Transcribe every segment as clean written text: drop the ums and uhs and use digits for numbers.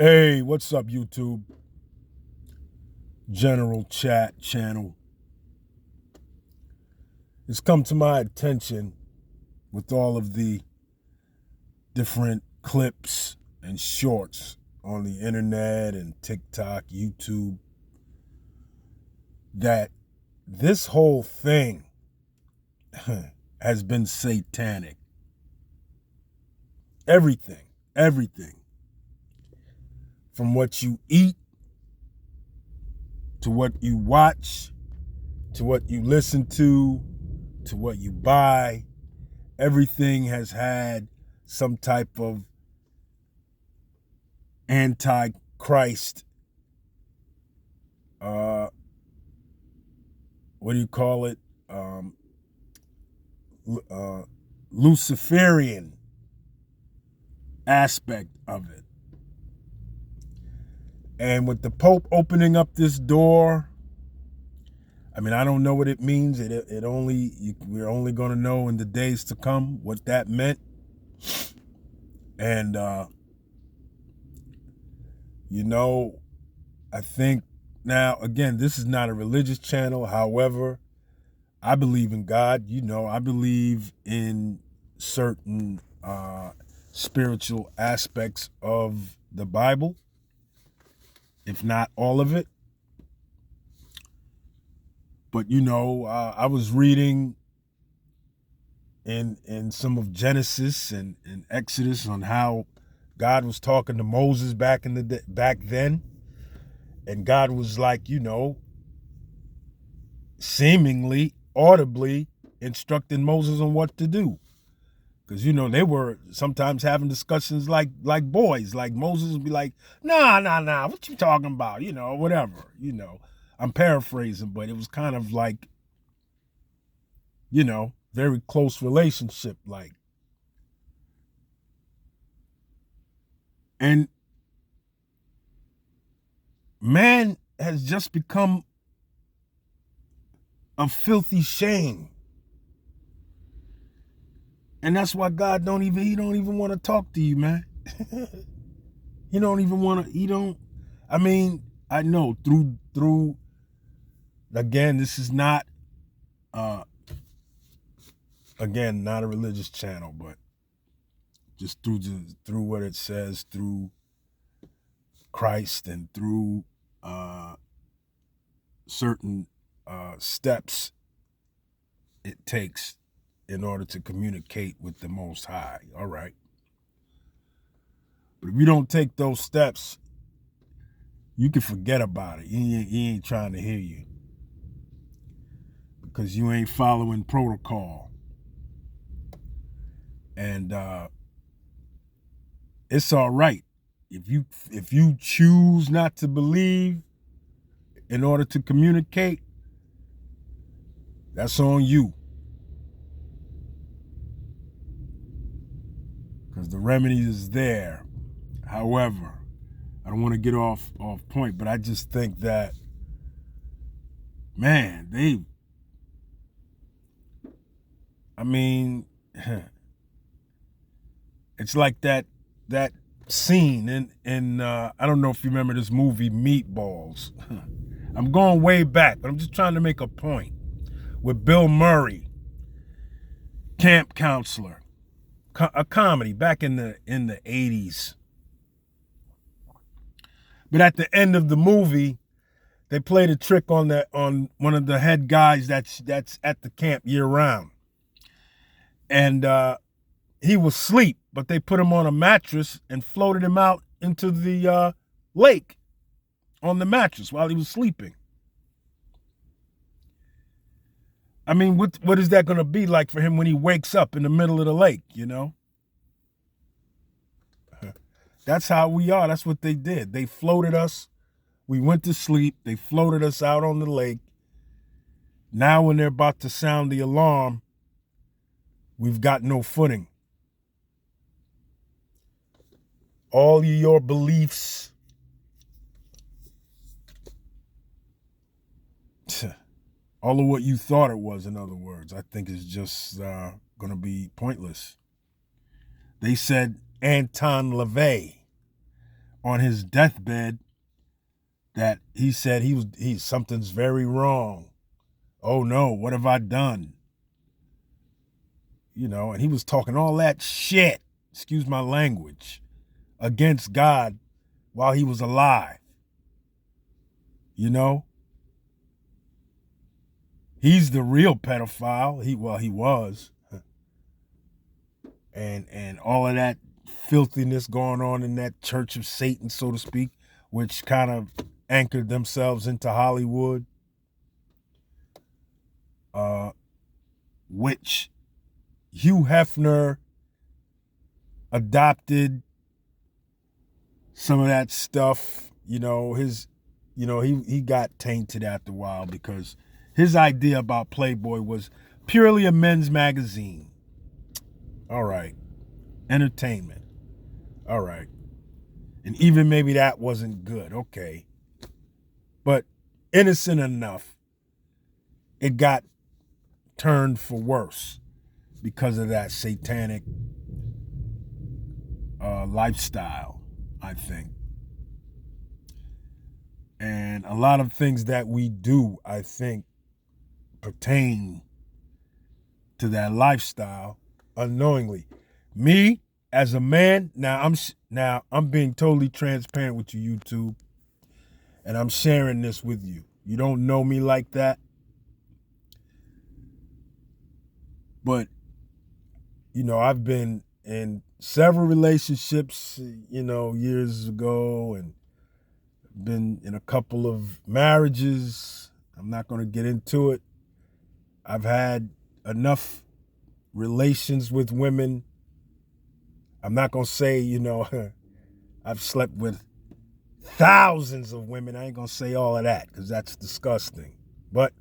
Hey, what's up, YouTube? General Chat channel. It's come to my attention with all of the different clips and shorts on the internet and TikTok, YouTube, that this whole thing has been satanic. Everything. From what you eat, to what you watch, to what you listen to what you buy, everything has had some type of anti-Christ, what do you call it? Luciferian aspect of it. And with the Pope opening up this door, I mean, I don't know what it means. We're only going to know in the days to come what that meant. And, I think now, again, this is not a religious channel. However, I believe in God. I believe in certain spiritual aspects of the Bible, if not all of it. But, I was reading in some of Genesis and Exodus on how God was talking to Moses back then. And God was like, seemingly, audibly instructing Moses on what to do. Because, they were sometimes having discussions like boys. Like Moses would be like, nah, what you talking about? Whatever, I'm paraphrasing, but it was kind of like, very close relationship like. And man has just become a filthy shame. And that's why God don't even want to talk to you, man. I know through again, this is not not a religious channel, but just through what it says, through Christ and through certain steps it takes in order to communicate with the Most High. All right. But if you don't take those steps, you can forget about it. He ain't trying to hear you because you ain't following protocol. And it's all right. If you choose not to believe in order to communicate, that's on you. Because the remedy is there. However, I don't want to get off point, but I just think that, man, it's like that scene in I don't know if you remember this movie Meatballs. I'm going way back, but I'm just trying to make a point. With Bill Murray, camp counselor, a comedy back in the 80s. But at the end of the movie, they played a trick on one of the head guys that's at the camp year round. And he was asleep, but they put him on a mattress and floated him out into the lake on the mattress while he was sleeping. I mean, what is that going to be like for him when he wakes up in the middle of the lake, That's how we are. That's what they did. They floated us. We went to sleep. They floated us out on the lake. Now when they're about to sound the alarm, we've got no footing. All your beliefs, all of what you thought it was, in other words, I think is just going to be pointless. They said Anton LaVey, on his deathbed that he said something's very wrong. Oh no, what have I done? And he was talking all that shit, excuse my language, against God while he was alive. He's the real pedophile. He was. And all of that filthiness going on in that church of Satan, so to speak, which kind of anchored themselves into Hollywood, which Hugh Hefner adopted some of that stuff. He got tainted after a while because his idea about Playboy was purely a men's magazine. All right. Entertainment. All right. And even maybe that wasn't good. Okay. But innocent enough, it got turned for worse because of that satanic lifestyle, I think. And a lot of things that we do, I think, pertain to that lifestyle unknowingly. Me as a man, now I'm being totally transparent with you, YouTube, and I'm sharing this with you. You don't know me like that, but I've been in several relationships, years ago, and been in a couple of marriages. I'm not going to get into it. I've had enough relations with women. I'm not going to say, I've slept with thousands of women. I ain't going to say all of that because that's disgusting. But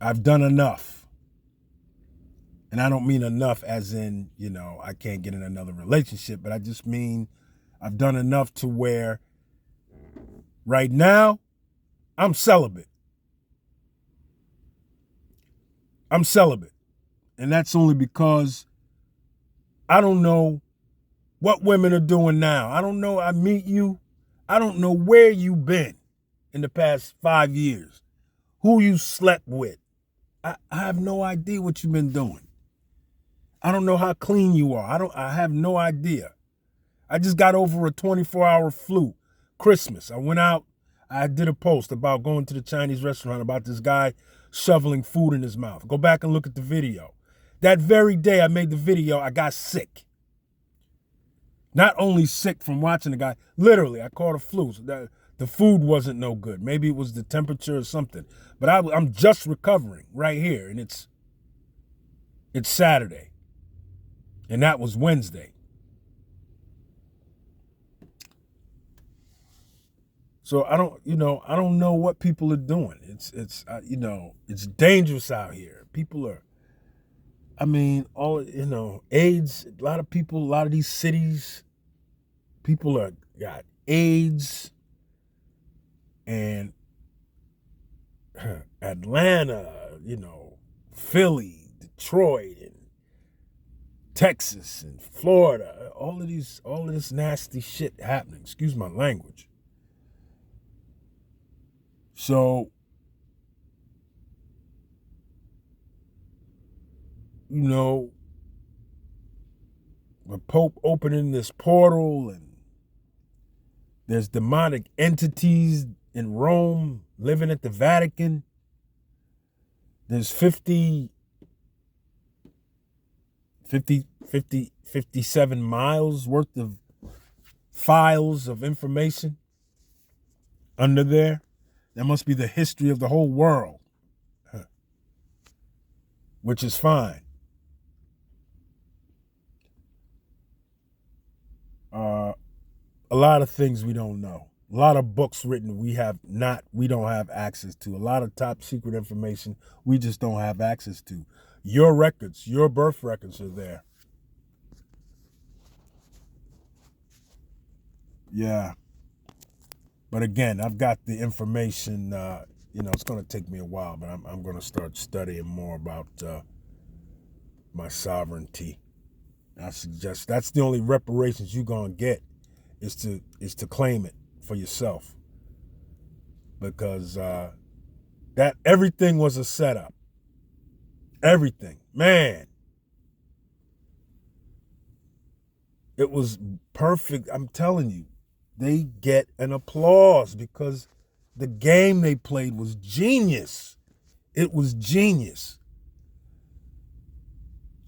I've done enough. And I don't mean enough as in, I can't get in another relationship, but I just mean I've done enough to where right now I'm celibate. I'm celibate. And that's only because I don't know what women are doing now. I don't know. I meet you. I don't know where you've been in the past 5 years, who you slept with. I have no idea what you've been doing. I don't know how clean you are. I have no idea. I just got over a 24-hour flu. Christmas. I went out. I did a post about going to the Chinese restaurant about this guy shoveling food in his mouth. Go back and look at the video. That very day I made the video, I got sick. Not only sick from watching the guy, literally, I caught a flu. So the food wasn't no good. Maybe it was the temperature or something. But I'm just recovering right here, and it's Saturday. And that was Wednesday. So I don't know what people are doing. It's dangerous out here. People are, AIDS, a lot of people, a lot of these cities, people got AIDS, and Atlanta, Philly, Detroit, and Texas and Florida, all of this nasty shit happening. Excuse my language. So, the Pope opening this portal, and there's demonic entities in Rome living at the Vatican. There's 57 miles worth of files of information under there. That must be the history of the whole world, which is fine. A lot of things we don't know. A lot of books written we don't have access to. A lot of top secret information we just don't have access to. Your records, your birth records are there. Yeah. But again, I've got the information, it's going to take me a while, but I'm going to start studying more about my sovereignty. I suggest that's the only reparations you're going to get is to claim it for yourself, because that everything was a setup. Everything, man. It was perfect. I'm telling you, they get an applause because the game they played was genius. It was genius.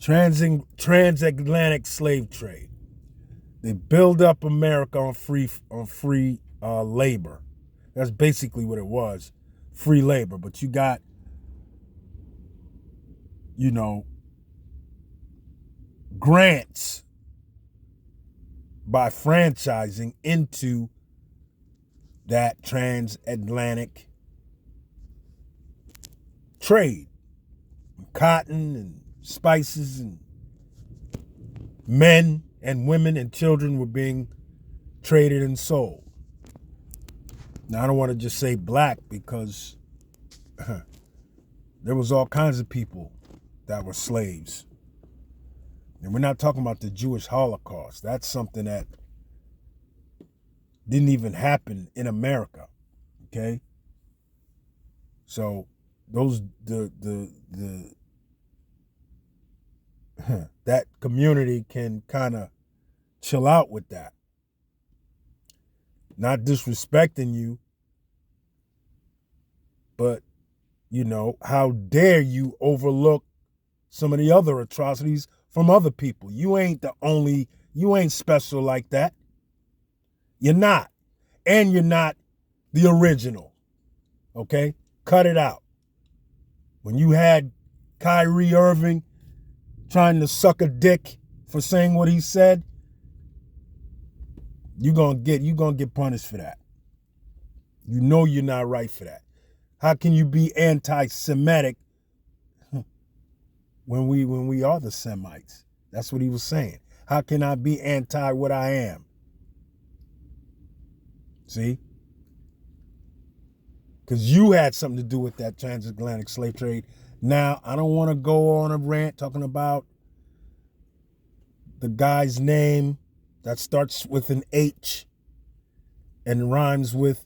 Transatlantic slave trade. They build up America on free labor. That's basically what it was, free labor. But you got, grants by franchising into that transatlantic trade. Cotton and spices and men and women and children were being traded and sold. Now, I don't want to just say black, because there was all kinds of people that were slaves. And we're not talking about the Jewish Holocaust. That's something that didn't even happen in America. Okay? So those that community can kind of chill out with that. Not disrespecting you, but how dare you overlook some of the other atrocities from other people? You ain't special like that. You're not. And you're not the original. Okay? Cut it out. When you had Kyrie Irving trying to suck a dick for saying what he said, you're gonna get punished for that. You know you're not right for that. How can you be anti-Semitic when we are the Semites? That's what he was saying. How can I be anti what I am? See? Because you had something to do with that transatlantic slave trade. Now, I don't want to go on a rant talking about the guy's name that starts with an H and rhymes with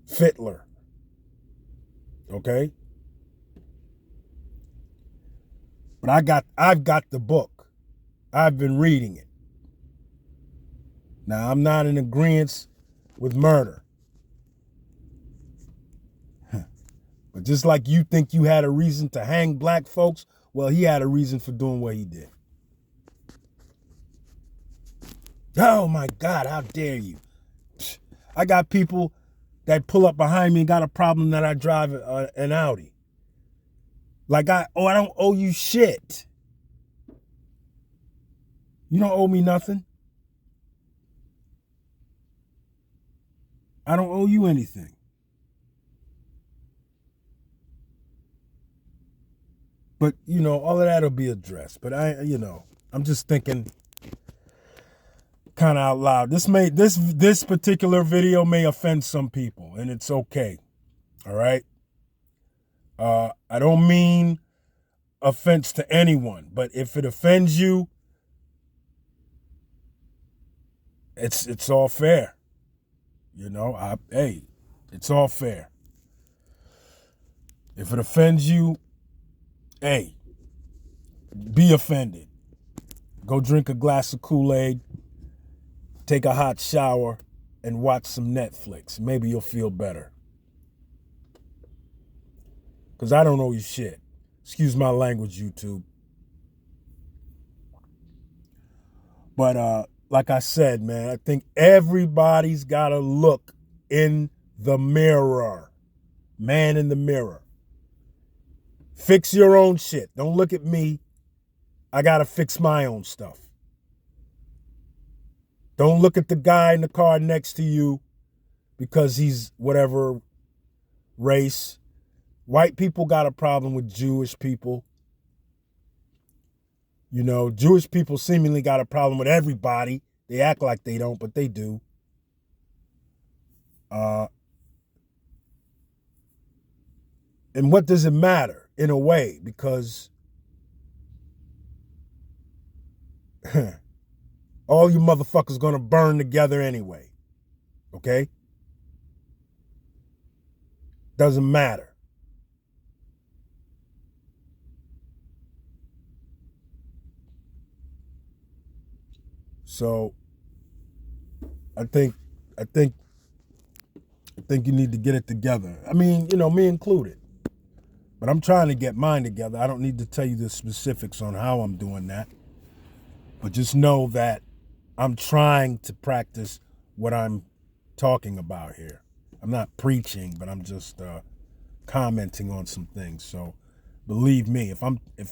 Fittler. Okay? But I've got the book. I've been reading it. Now, I'm not in agreement with murder. But just like you think you had a reason to hang black folks, well, he had a reason for doing what he did. Oh my God, how dare you? I got people that pull up behind me and got a problem that I drive an Audi. Like I don't owe you shit. You don't owe me nothing. I don't owe you anything. But, all of that will be addressed. But I'm just thinking kind of out loud. This particular video may offend some people, and it's okay. All right? I don't mean offense to anyone, but if it offends you, it's all fair. Hey, it's all fair. If it offends you, hey, be offended. Go drink a glass of Kool-Aid, take a hot shower, and watch some Netflix. Maybe you'll feel better. Because I don't owe you shit. Excuse my language, YouTube. But like I said, man, I think everybody's got to look in the mirror. Man in the mirror. Fix your own shit. Don't look at me. I got to fix my own stuff. Don't look at the guy in the car next to you because he's whatever race. White people got a problem with Jewish people. Jewish people seemingly got a problem with everybody. They act like they don't, but they do. And what does it matter in a way? Because All you motherfuckers gonna burn together anyway. Okay? Doesn't matter. So I think you need to get it together. I mean, me included. But I'm trying to get mine together. I don't need to tell you the specifics on how I'm doing that. But just know that I'm trying to practice what I'm talking about here. I'm not preaching, but I'm just commenting on some things. So believe me, if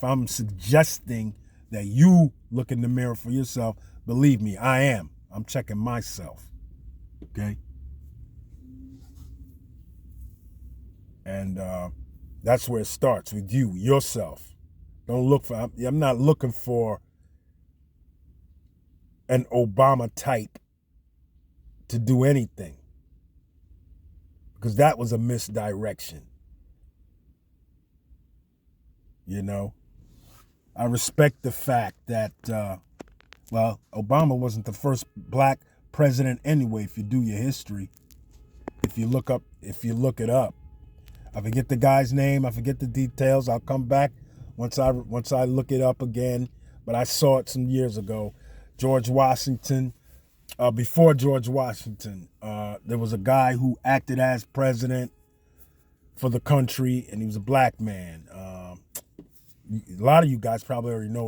I'm suggesting that you look in the mirror for yourself, believe me, I am. I'm checking myself. Okay? And that's where it starts, with you, yourself. Don't look for, I'm not looking for an Obama type to do anything, because that was a misdirection. I respect the fact that, Obama wasn't the first black president anyway, if you do your history. If you look it up. I forget the guy's name, I forget the details. I'll come back once I look it up again. But I saw it some years ago. George Washington. Before George Washington, there was a guy who acted as president for the country, and he was a black man. A lot of you guys probably already know